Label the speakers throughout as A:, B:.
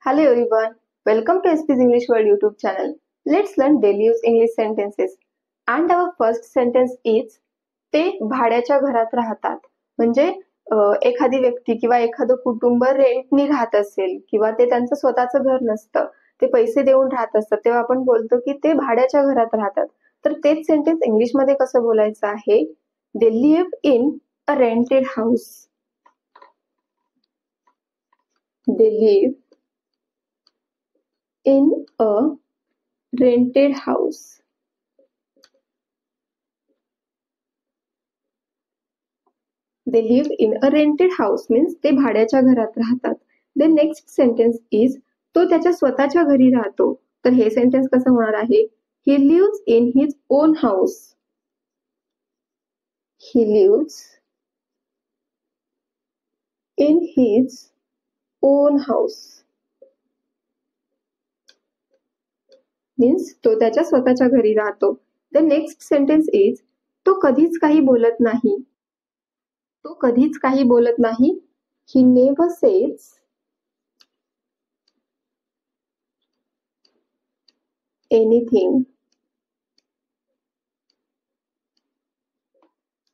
A: Hello everyone, welcome to SP's English World YouTube channel. Let's learn daily use English sentences. And our first sentence is ते भाड्याच्या घरात राहतात. म्हणजे एखादी व्यक्ती किंवा एखादं कुटुंब रेंटनी राहत असेल किंवा ते त्यांचं स्वतःचं घर नसतं, ते पैसे देऊन राहत असतात, तेव्हा आपण बोलतो की ते भाड्याच्या घरात राहतात. तर तेच सेंटेन्स इंग्लिशमध्ये कसं बोलायचं आहे? They live in a rented house. They live in a rented house. They live in a rented house means ते भाड्याच्या घरात राहतात. The next sentence is तो त्याच्या स्वतःच्या घरी राहतो. तर हे सेंटेन्स कसं होणार आहे? He lives in his own house. He lives in his own house. Means तो त्याच्या स्वतःच्या घरी राहतो. द नेक्स्ट सेंटेन्स इज तो कधीच काही बोलत नाही. तो कधीच काही बोलत नाही. ही नेव्हर सेज एनिथिंग.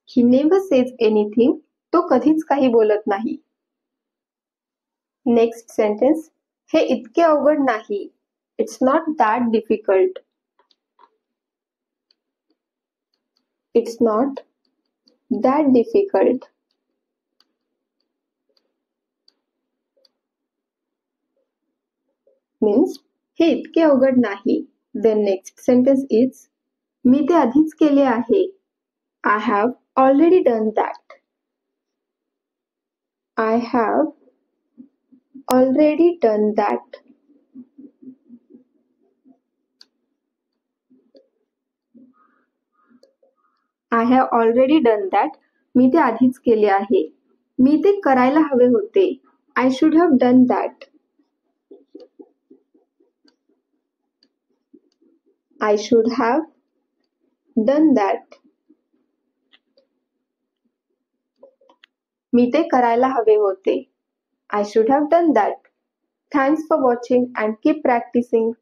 A: ही नेव्हर सेज एनिथिंग. तो कधीच काही बोलत नाही. नेक्स्ट सेंटेन्स हे इतके अवघड नाही. It's not that difficult. It's not that difficult. Means हे इतके अवघड नाही. The next sentence is मी ते आधीच केले आहे. I have already done that. I have already done that. I have already done that. मी ते आधीच केले आहे. मी ते करायला हवे होते. I should have done that. I should have done that. मी ते करायला हवे होते. I should have done that. Thanks for watching and keep practicing.